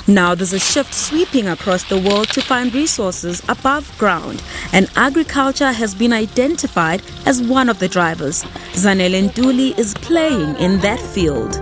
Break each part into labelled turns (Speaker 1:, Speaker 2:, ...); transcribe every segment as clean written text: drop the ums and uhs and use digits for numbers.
Speaker 1: Now there's a shift sweeping across the world to find resources above ground, and agriculture has been identified as one of the drivers. Zanele Ntuli is playing in that field.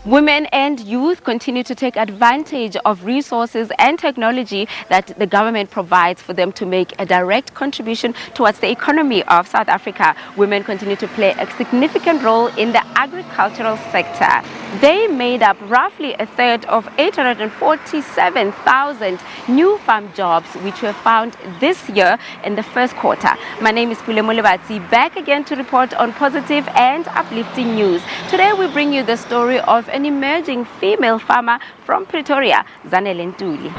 Speaker 2: Women and youth continue to take advantage of resources and technology that the government provides for them to make a direct contribution towards the economy of South Africa. Women continue to play a significant role in the agricultural sector. They made up roughly a third of 847,000 new farm jobs which were found this year in the first quarter. My name is Pule Molebatsi, back again to report on positive and uplifting news. Today we bring you the story of an emerging female farmer from Pretoria, Zanele Ntuli.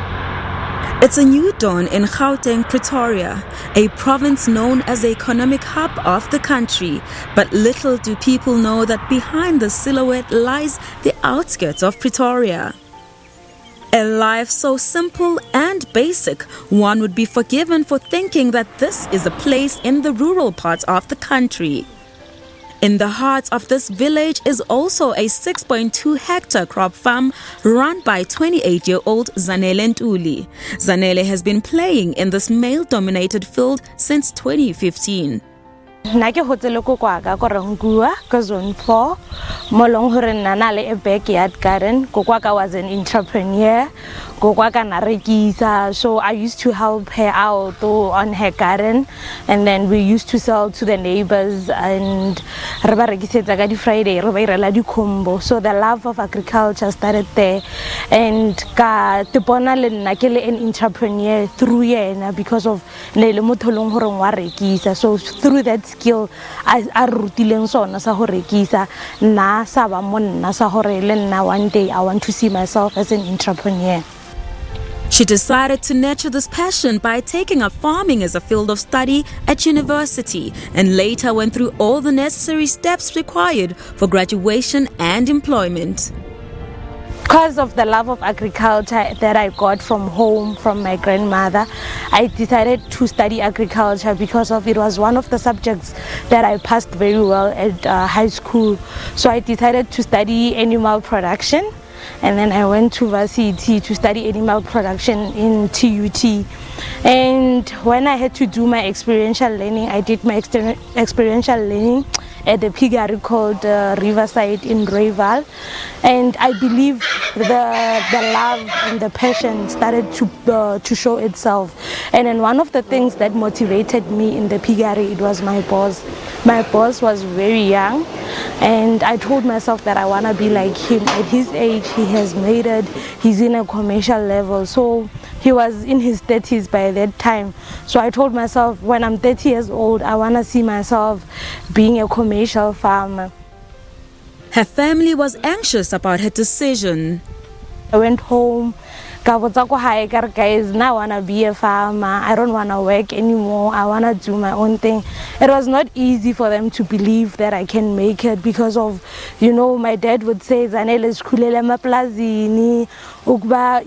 Speaker 1: It's a new dawn in Gauteng, Pretoria, a province known as the economic hub of the country. But little do people know that behind the silhouette lies the outskirts of Pretoria. A life so simple and basic, one would be forgiven for thinking that this is a place in the rural parts of the country. In the heart of this village is also a 6.2-hectare crop farm run by 28-year-old Zanele Ntuli. Zanele has been playing in this male-dominated field since 2015.
Speaker 3: Nake hotele ko kwa ka ko rangua ko zone 4 molong hore nana le a backyard garden ko kwa ka was an entrepreneur ko kwa ka na rekisa, so I used to help her out on her garden, and then we used to sell to the neighbors and re ba rekisetsa ka di Friday re ba irela di combo. So the love of agriculture started there, and ka tepona le nna ke le an entrepreneur through yena because of ne le motho long hore wa rekisa. So through that skill I rutileng sona sa ho rekisa na sa ba monna sa hore le nna one day I want to see myself as an entrepreneur.
Speaker 1: She decided to nurture this passion by taking up farming as a field of study at university, and later went through all the necessary steps required for graduation and employment.
Speaker 3: Because of the love of agriculture that I got from home, from my grandmother, I decided to study agriculture because of it was one of the subjects that I passed very well at high school. So I decided to study animal production, and then I went to varsity to study animal production in TUT. And when I had to do my experiential learning, I did my experiential learning at the piggery called Riverside in Rooiwal, and I believe the love and the passion started to show itself. And then one of the things that motivated me in the piggery, it was my boss. My boss was very young, and I told myself that I want to be like him. At his age, he has made it, he's in a commercial level, so he was in his 30s by that time. So I told myself, when I'm 30 years old, I want to see myself being a commercial farmer.
Speaker 1: Her family was anxious about her decision.
Speaker 3: I went home. Guys, now I want to be a farmer. I don't want to work anymore. I want to do my own thing. It was not easy for them to believe that I can make it because of, you know, my dad would say, Zanele skhulele emaplazini, ukuba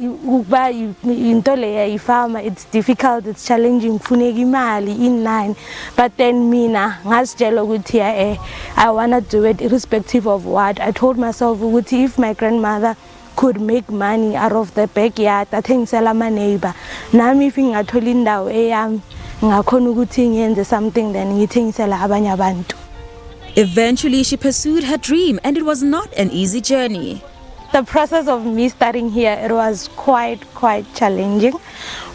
Speaker 3: farmer, it's difficult, it's challenging, funeki imali inani. But then mina ngasitshela ukuthi I want to do it irrespective of what. I told myself ukuthi if my grandmother could make money out of the backyard, I think sell my neighbor. Nami if ngathola indawo eyami ngakhona ukuthi ngiyenze something then ngithengisela abanye abantu.
Speaker 1: Eventually she pursued her dream, and it was not an easy journey.
Speaker 3: The process of me starting here, it was quite challenging.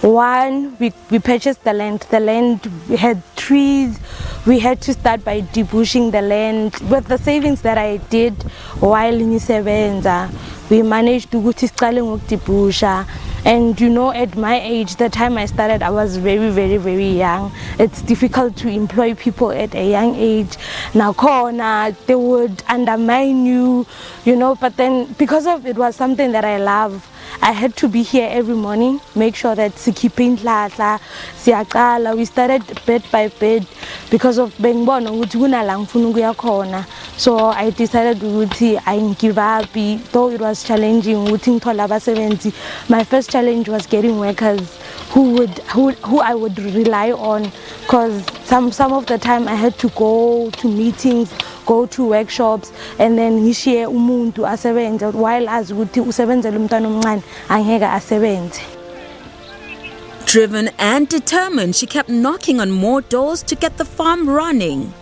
Speaker 3: One, we purchased the land. The land had trees. We had to start by debushing the land. With the savings that I did while ngisebenza, we managed to go to debusha. And you know, at my age, the time I started, I was very young. It's difficult to employ people at a young age. Now, they would undermine you, you know, but then because of it was something that I love, I had to be here every morning, make sure that we started bed by bed because of Bengbon. So I decided I didn't give up, though it was challenging. My first challenge was getting workers who I would rely on, because some of the time I had to go to meetings, go to workshops, and then ngishiye umuntu asebenze while azi ukuthi usebenzela umntwana omncane angeke asebenze.
Speaker 1: Driven and determined, she kept knocking on more doors to get the farm running.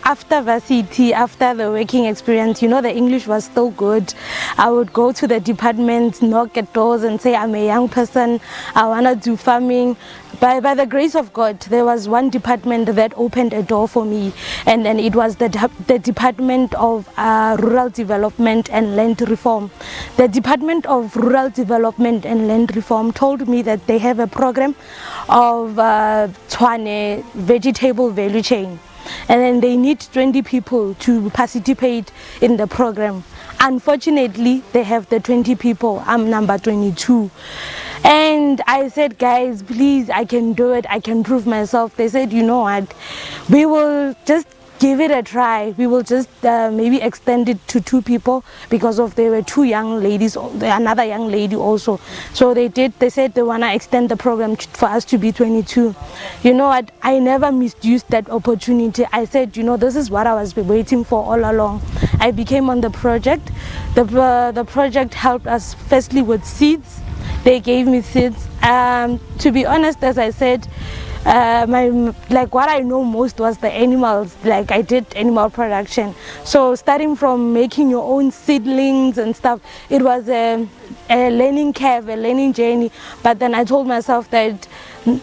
Speaker 3: After varsity, after the working experience, the English was still good. I would go to the department, knock at doors and say, I'm a young person, I want to do farming. By the grace of God, there was one department that opened a door for me, and then it was the Department of Rural Development and Land Reform. The Department of Rural Development and Land Reform told me that they have a program of Tshwane vegetable value chain, and then they need 20 people to participate in the program. Unfortunately, they have the 20 people. I'm number 22. And I said, guys, please, I can do it. I can prove myself. They said, you know what, we will just give it a try. We will just maybe extend it to 2 people, because there were 2 young ladies, another young lady also. So they said they want to extend the program for us to be 22. You know what, I never misused that opportunity. I said, this is what I was waiting for all along. I became on the project. The project helped us firstly with seeds. They gave me seeds. To be honest, as I said, what I know most was the animals. Like, I did animal production. So starting from making your own seedlings and stuff, it was a learning curve, a learning journey. But then I told myself that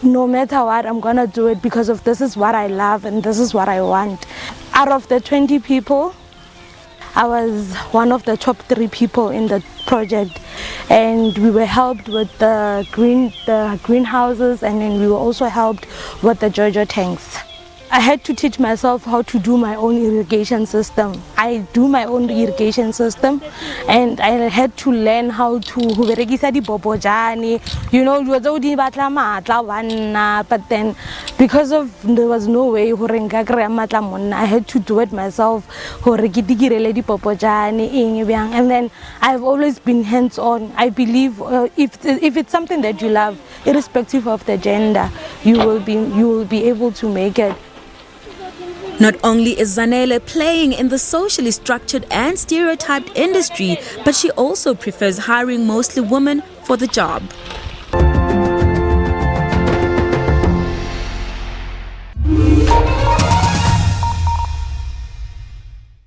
Speaker 3: no matter what, I'm gonna do it, because of this is what I love and this is what I want. Out of the 20 people, I was one of the top 3 people in the project, and we were helped with the greenhouses, and then we were also helped with the JoJo tanks. I had to teach myself how to do my own irrigation system. I do my own irrigation system, and I had to learn how to berekisa di bobojane, but then because there was no way I had to do it myself. And then I've always been hands-on. I believe if it's something that you love, irrespective of the gender, you will be able to make it.
Speaker 1: Not only is Zanele playing in the socially structured and stereotyped industry, but she also prefers hiring mostly women for the job.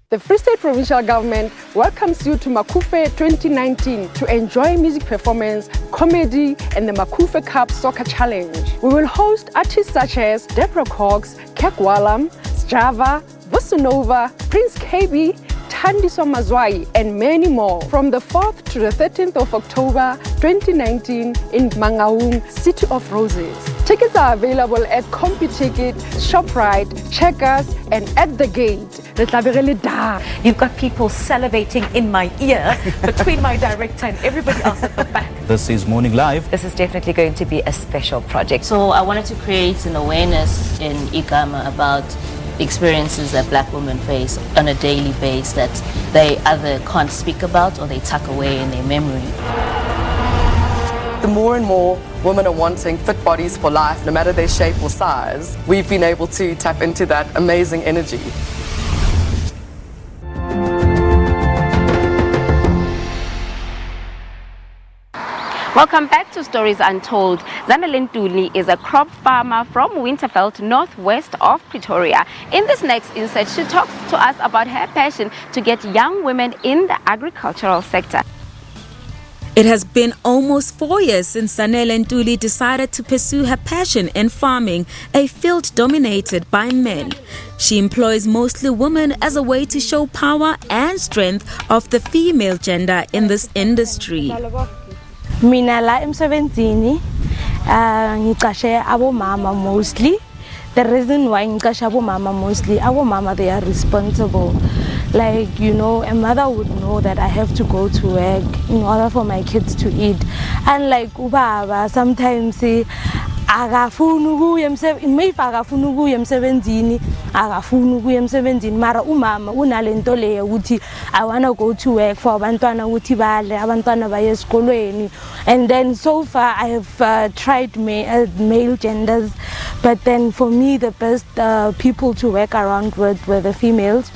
Speaker 4: The Free State Provincial Government welcomes you to Macufe 2019 to enjoy music performance, comedy, and the Macufe Cup Soccer Challenge. We will host artists such as Deborah Cox, Kekwalam, Java, Vusunova, Prince KB, Thandiso Mazwai, and many more from the 4th to the 13th of October 2019 in Mangaung, City of Roses. Tickets are available at CompuTicket, ShopRite, Checkers, and at the gate.
Speaker 5: You've got people salivating in my ear between my director and everybody else at the back.
Speaker 6: This is Morning Live.
Speaker 5: This is definitely going to be a special project.
Speaker 7: So I wanted to create an awareness in Igama about the experiences that black women face on a daily basis that they either can't speak about or they tuck away in their memory.
Speaker 8: The more and more women are wanting fit bodies for life, no matter their shape or size, we've been able to tap into that amazing energy.
Speaker 2: Welcome back to Stories Untold. Zanele Ntuli is a crop farmer from Winterveld, northwest of Pretoria. In this next insert, she talks to us about her passion to get young women in the agricultural sector.
Speaker 1: It has been almost 4 years since Zanele Ntuli decided to pursue her passion in farming, a field dominated by men. She employs mostly women as a way to show power and strength of the female gender in this industry.
Speaker 3: Mina la emsebenzini ngicashe abomama mostly. The reason why ngicashe abomama mostly, abomama they are responsible. Like, you know, a mother would know that I have to go to work in order for my kids to eat. And like ubaba sometimes akafuni ukuya emsebenzini, maybe akafuni ukuya emsebenzini, akafuni ukuya emsebenzini, mara umama unalento leyo ukuthi I want to go to work for abantwana ukuthi badle, abantwana baye esikolweni. And then so far I have tried male genders, but then for me the best people to work around with were the females,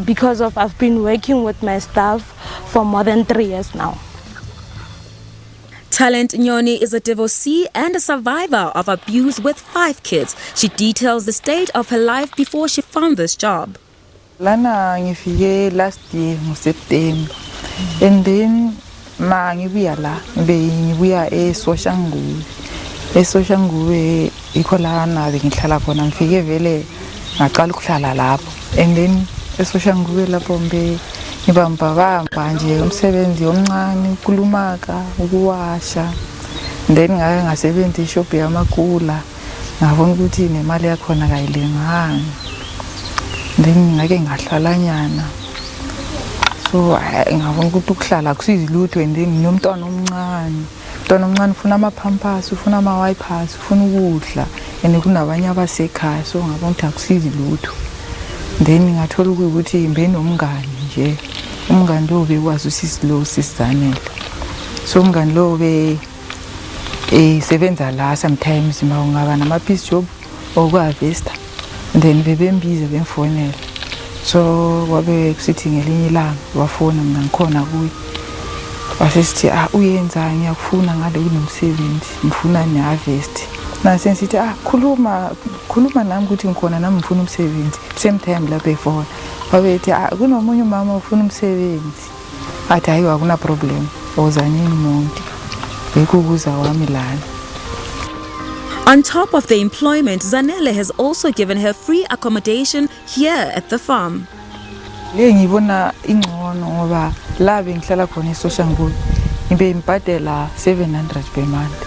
Speaker 3: because of I've been working with my staff for more than 3 years now.
Speaker 1: Talent Nyoni is a divorcee and a survivor of abuse with 5 kids. She details the state of her life before she found this job.
Speaker 6: Lana ngifike last year September, and then ngibuya la ngibuya eSoshanguve. eSoshanguve ikholana bengihlala khona, ngifike vele ngaqala ukuhlala lapho, and then eSoshanguve lapho ngibamba nje umsebenzi omncane, ukulumaka, ukuwasha. Then ngake ngasebenza ishop yamakula, ngabona ukuthi nemali yakhona kayilingani. Then ngake ngahlalanyana, so ngabona ukuthi ukuhlala akusizi lutho. And then nginomntwana omncane ufuna ama-pampers, ufuna ama-wipers, ufuna ukudla, and kunabanye abasekhaya, so ngabona ukuthi akusizi lutho. Then ngathola ukuthi ngibenomngani nje, umngani lo bekwazi usisi Zanele. So umngani lo sebenza la sometimes mawungaba nama-piece job okwa-Vesta, then bebembiza bemfonela. So wabe kusithi ngelinye ilanga wafona, mina ngikhona kuye, wasesithi uyenzani, ngiyakufuna ngale kunomsebenzi, ngifuna ne-harvest. Nasensithi khuluma nami ukuthi ngikhona nami ngifuna umsebenzi. Same time lapho efona wabethi kunomunye umama ufuna umsebenzi. Athi hayi akuna problem, ozanini umuntu bekubuza wami lana.
Speaker 1: On top of the employment, Zanele has also given her free accommodation here at the farm.
Speaker 6: Le ngibona ingcono ngoba la bengihlala khona eSoshanguve ngibe ngibhadela 700 per month.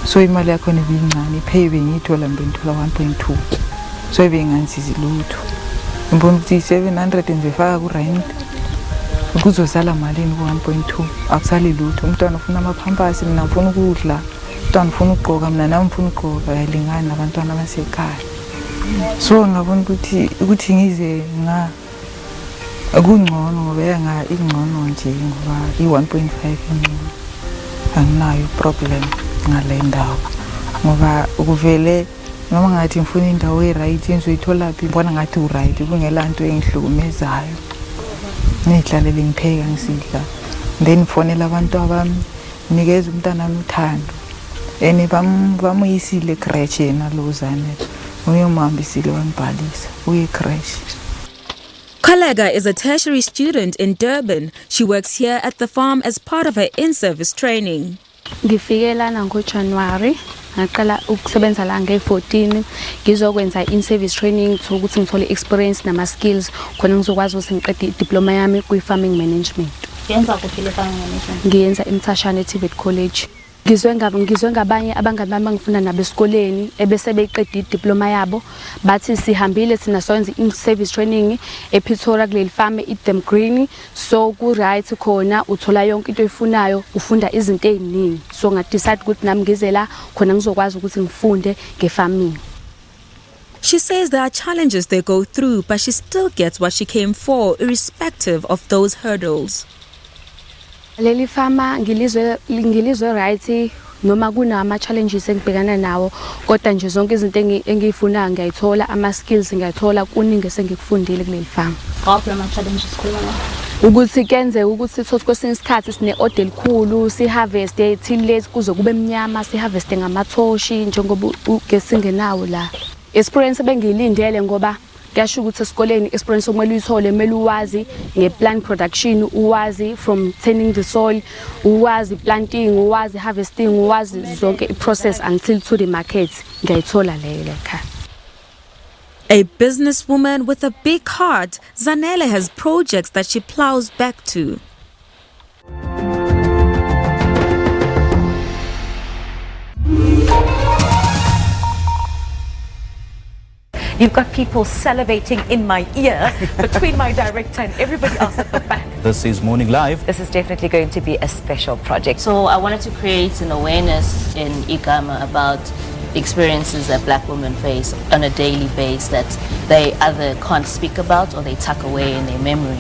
Speaker 6: So imali yakhona ibincane, pay bengiyithola 1.2. So ibengangisizi lutho. Ngibona ukuthi 700 ngifaka ku rent, kuzosala malini ku 1.2, akusali lutho. Umntwana ufuna ama-pampers, mina ngifuna ukudla, umntwana ufuna ukugqoka, mina nami ngifuna ukugqoka, ayilingani nabantwana abasekhaya. So ngabona ukuthi ngize kungcono ngoba ingcono nje ngoba i-1.5 ingcono, anginayo problem ngale ndawo ngoba ukuvele noma ngathi ngifuna indawo e-right engizoyithola phi, ngibona ngathi u-right, kungelanto engihlukumezayo, ngiyihlalele ngipheka ngisidla, then ngifonela abantu abami nikeza umntanami uthando, and bamuyisile crèche yena lo Zanele, uyomhambisile wangibhalisa uye crèche.
Speaker 1: Kalega is a tertiary student in Durban. She works here at the farm as part of her in-service training.
Speaker 9: Ngifike lana ngoJanuary, ngaqala ukusebenza la nge-14, ngizokwenza in-service training ukuthi ngithole experience nama-skills khona ngizokwazi ukuthi ngiqede diploma yami kwi-farming management.
Speaker 7: Yenza kuphi le farming management?
Speaker 9: Ngiyenza eMthashane TVET College. Ngizwe ngabanye abangani bami ngifunda nabo esikoleni ebese beqedile diploma yabo, bathi sihambile sina sonke in-service training ePretoria kuleli farm i-Them Green, so ku right khona uthola yonke into oyifunayo, ufunda izinto eziningi. So ngadecide ukuthi nami ngize la khona ngizokwazi ukuthi ngifunde ngefarming.
Speaker 1: She says there are challenges they go through, but she still gets what she came for, irrespective of those hurdles.
Speaker 9: Leli farma ngilizwe right noma kunama challenges engibhekana nawo, kodwa nje zonke izinto engiyifuna ngiyayithola, ama skills ngiyathola, kuningi sengikufundile kuleli farm.
Speaker 7: Ngaphi ama challenges khona?
Speaker 9: Ukuthi kenze ukuthi sothi kwesinye isikhathi sine order elikhulu, si harvest till late kuze kube emnyama, si harvest ngamathoshi njengoba ugesingenawo la. Experience bengiyilindele ngoba kuyasho ukuthi esikoleni experience okumele uyithole, kumele uwazi ngeplant production, uwazi from turning the soil, uwazi planting, uwazi harvesting, uwazi zonke i-process until to the market. Ngiyayithola leyo lekha.
Speaker 1: A businesswoman with a big heart, Zanele has projects that she plows back to.
Speaker 5: You've got people salivating in my ear between my director and everybody else at the back.
Speaker 10: This is Morning Live.
Speaker 5: This is definitely going to be a special project.
Speaker 7: So I wanted to create an awareness in Igama about experiences that black women face on a daily basis that they either can't speak about or they tuck away in their memory.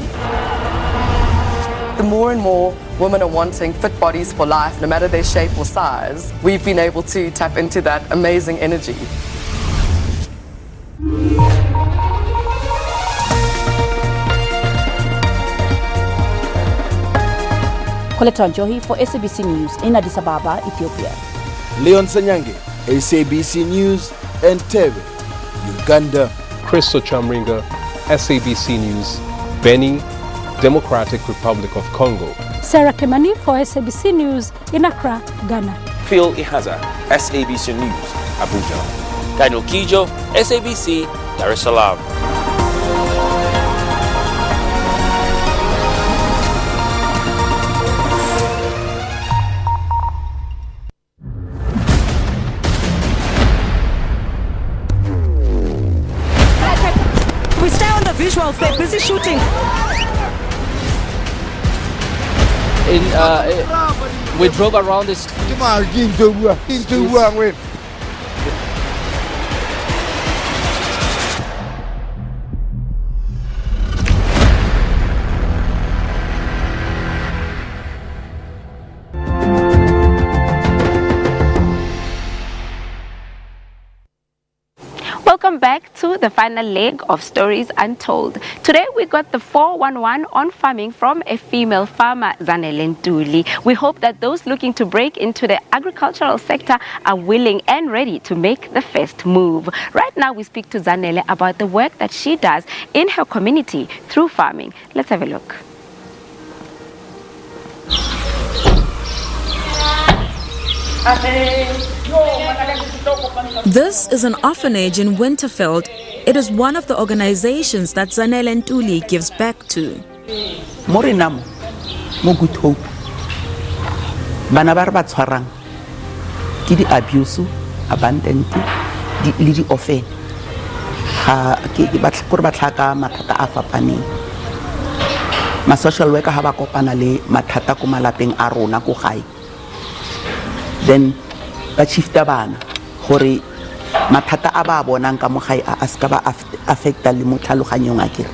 Speaker 8: The more and more women are wanting fit bodies for life, no matter their shape or size, we've been able to tap into that amazing energy.
Speaker 11: Coletta Njohi for SABC News in Addis Ababa, Ethiopia.
Speaker 12: Leon Sanyange, SABC News, Entebbe, Uganda.
Speaker 13: Christo Chamringa, SABC News, Beni, Democratic Republic of Congo.
Speaker 14: Sarah Kemani for SABC News in Accra, Ghana.
Speaker 15: Phil Ihaza, SABC News, Abuja. Daniel Kijo, SABC, Dar es Salaam.
Speaker 16: We stay on the visuals, they're busy shooting.
Speaker 17: We drove around this.
Speaker 2: Welcome back to the final leg of Stories Untold. Today we got the 411 on farming from a female farmer, Zanele Ntuli. We hope that those looking to break into the agricultural sector are willing and ready to make the first move. Right now we speak to Zanele about the work that she does in her community through farming. Let's have a look.
Speaker 1: This is an orphanage in Winterfeld. It is one of the organizations that Zanele Ntuli gives back to.
Speaker 18: Morinam, mo good hope. Banabar batwarang. Kidi abuse, abandoned, di lidi offen. Ha ki batkur batlaka matata afapani. Ma social worker haba kopana le matata ko malapeng a rona ko gae. Then ba shifta bana gore mathata a ba bonang ka mo gae a ska ba affecta le mo tlhaloganyong a kere.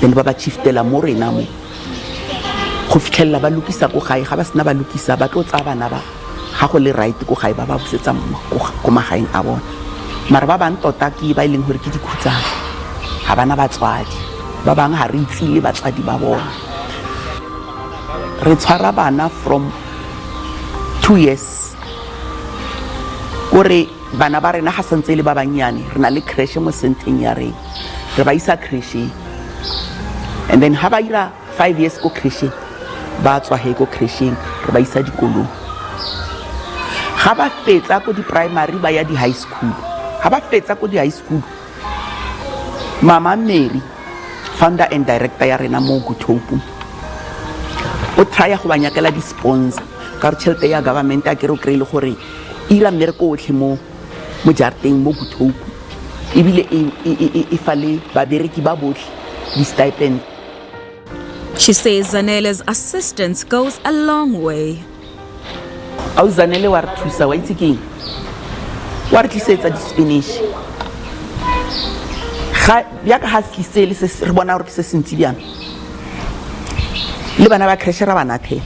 Speaker 18: Then ba shiftela mo rena mo go fitlhella ba lukisa go gae ga ba sena ba lukisa ba tlo tsa bana ba ga go le right go gae ba ba busetsa go magaeng a bona mara ba bang tota ke ba ileng gore ke dikhutsana ga bana ba tswadi ba bang ha re itse le batswadi ba bona re tshwara bana from 2 years gore bana ba rena ga sentse le ba banyane re na le crash mo senteng ya re ba isa crash and then ha ba ira 5 years ko crash ba tswa he ko crashing re ba isa dikolong ga ba fetsa ko di primary ba ya di high school ga ba fetsa ko di high school mama Mary founder and director ya rena mo Guthopu o try go banyakela di sponsor ka tšhelete ya government a kere o kry le gore ira mmereko otlhe mo jarteng mo Guthopu ebile e fale babereki ba botlhe di stipend.
Speaker 1: She says Zanele's assistance goes a long way.
Speaker 18: Au Zanele wa re thusa wa itse keng wa re tlisetsa di spinach ga ya ka ha sisele se re bona gore ke se sentse bjana le bana ba crashera bana thela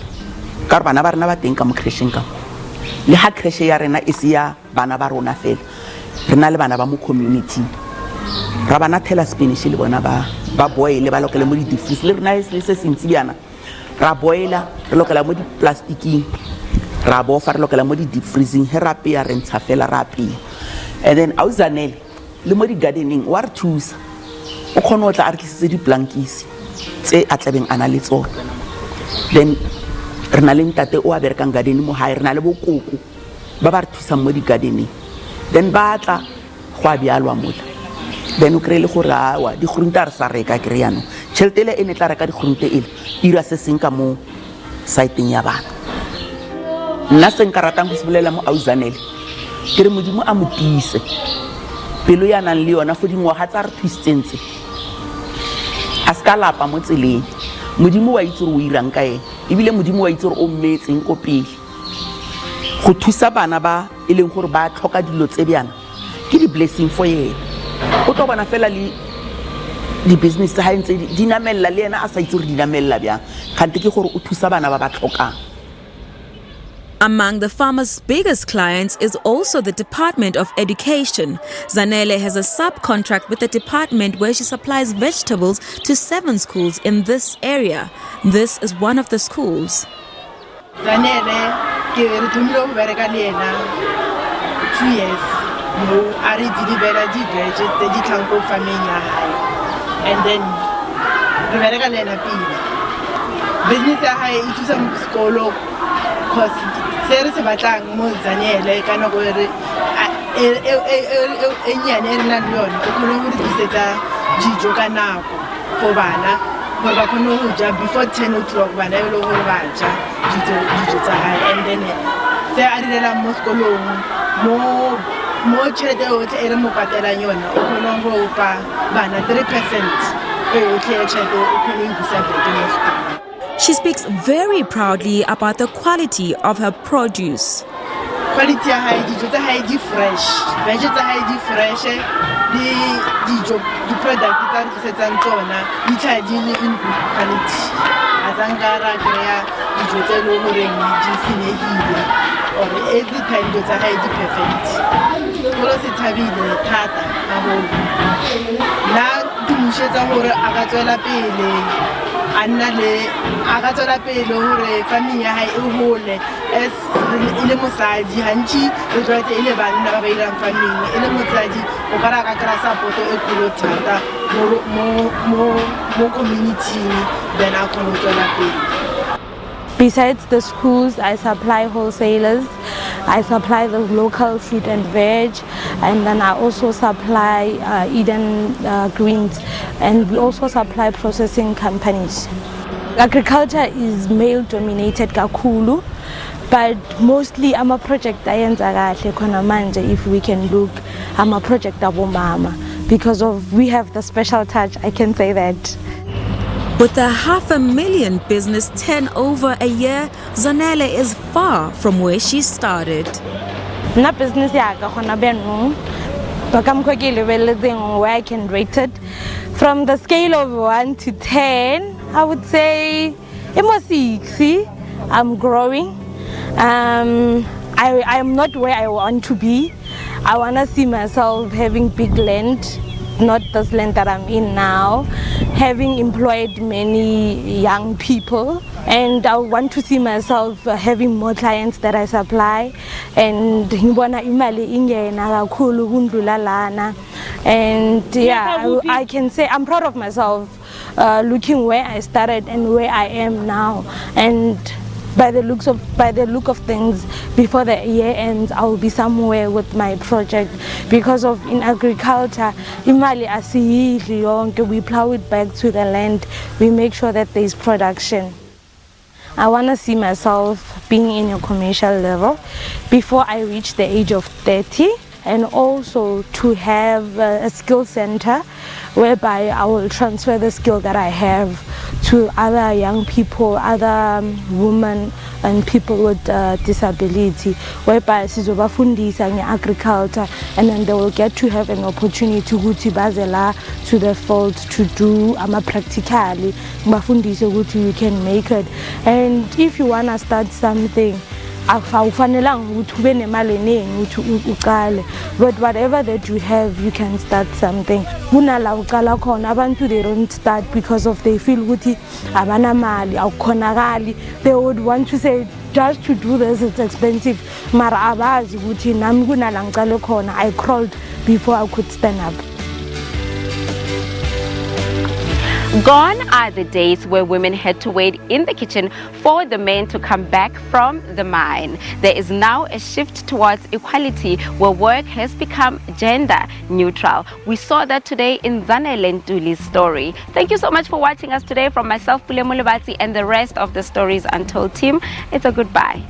Speaker 18: ka re bana ba rena ba teng ka mo crashing ka le ha crash ya rena e se ya bana ba rona fela rena le bana ba mo community ra bana thela spinach le bona ba boile ba lokela mo di diffuse le rena le se sentse bjana ra boila re lokela mo di plastiking ra bofa re lokela mo di deep freezing he ra pe ya re ntsha fela ra pe and then au Zanele le mo di gardening wa re thusa o khona o tla a re tlisitse di blankisi tse a tlabeng ana le tsona then rena le ntate o a berekang gardening mo hae rena le bokoko ba ba re thusa mo di gardening then ba tla go a bialwa mola then o krele gore awa di grunta re sa reka kreano tšheltele ene tla reka di grunte ele ira se seng ka mo siteng ya bana nna se nka ratang go se bolela mo au Zanele ke re modimo a mo tiise pelo ya nang le yona for dingwaga tsa re thusitseng tse a ska lapa mo tseleng modimo wa itse re o irang ka ene ebile modimo wa itse re o mmetseng ko pele go thusa bana ba e leng gore ba tlhoka dilo tse bjana ke di blessing for yena o tlo bona fela le di business ha ntse di namella le yena a sa itse re di namella bjang kgante ke gore o thusa bana ba ba tlhokang.
Speaker 1: Among the farmer's biggest clients is also the Department of Education. Zanele has a subcontract with the department where she supplies vegetables to 7 schools in this area. This is one of the schools.
Speaker 10: Zanele ke re thomile go bereka le ena 2 years mo a re didibela di vege tse di tlang ko farming ya hae and then re bereka le ena pele business ya hae e thusa mo sekolo cause se re se batlang mo Zanele ka nako re e nyane re na le yona o khona go disetsa dijo ka nako for bana gore ba khone go ja before 10 o'clock bana e le gore ba ja dijo tsa hae and then se a direla mo sekolong mo tšhelete yotlhe e re mo patelang yona o khone go fa bana 3% e yotlhe ya tšhelete o khone go busa beke mo sekolong.
Speaker 1: She speaks very proudly about the quality of her produce.
Speaker 10: Quality ya hae dijo tsa hae di fresh vege tsa hae di fresh dijo di product tsa re setsang tsona di tla di le in good quality azangara krea dijo tse lo goreng di senegile or every time dijo tsa hae di perfect go se thabile thata a go na di mushetsa gore a ka tswela pele a ka tswela pele gore family ya hae e hole as ile mosadi hantši re tlwaetse ile banna ba ba irang family ile mosadi o ka ra ka kra support e kgolo thata mo community then a kgone tswela pele.
Speaker 3: Besides the schools, I supply wholesalers, I supply the local fruit and veg, and then I also supply Eden greens, and we also supply processing companies. Agriculture is male dominated kakhulu, but mostly I'm a project if we can look, I'm a project abomama because of we have the special touch, I can say that.
Speaker 1: With a 500,000 business turnover a year, Zanele is far from where she started.
Speaker 3: Na business ya ka khona beno bakamkho ke leveleng where I can rate it from the scale of 1 to 10. I would say it was 6. I'm growing. I am not where I want to be. I want to see myself having big land, not this land that I'm in now, having employed many young people, and I want to see myself having more clients that I supply, and and yeah, I can say I'm proud of myself looking where I started and where I am now, and by the look of things, before the year ends, I will be somewhere with my project, because of in agriculture, we plow it back to the land. We make sure that there is production. I want to see myself being in a commercial level before I reach the age of 30, and also to have a skill center whereby I will transfer the skill that I have to other young people, other women and people with disability, whereby sizobafundisa agriculture, and then they will get to have an opportunity to go to Basela, to the field, to do practically bafundise ukuthi you can make it. And if you want to start something, but whatever that you have, you can start something. Abantu, they don't start because of they feel they would want to say just to do this it's expensive. I crawled before I could stand up.
Speaker 2: Gone are the days where women had to wait in the kitchen for the men to come back from the mine. There is now a shift towards equality where work has become gender neutral. We saw that today in Zanele Ntuli's story. Thank you so much for watching us today. From myself, Pule Mulubati, and the rest of the Stories Untold team, it's a goodbye.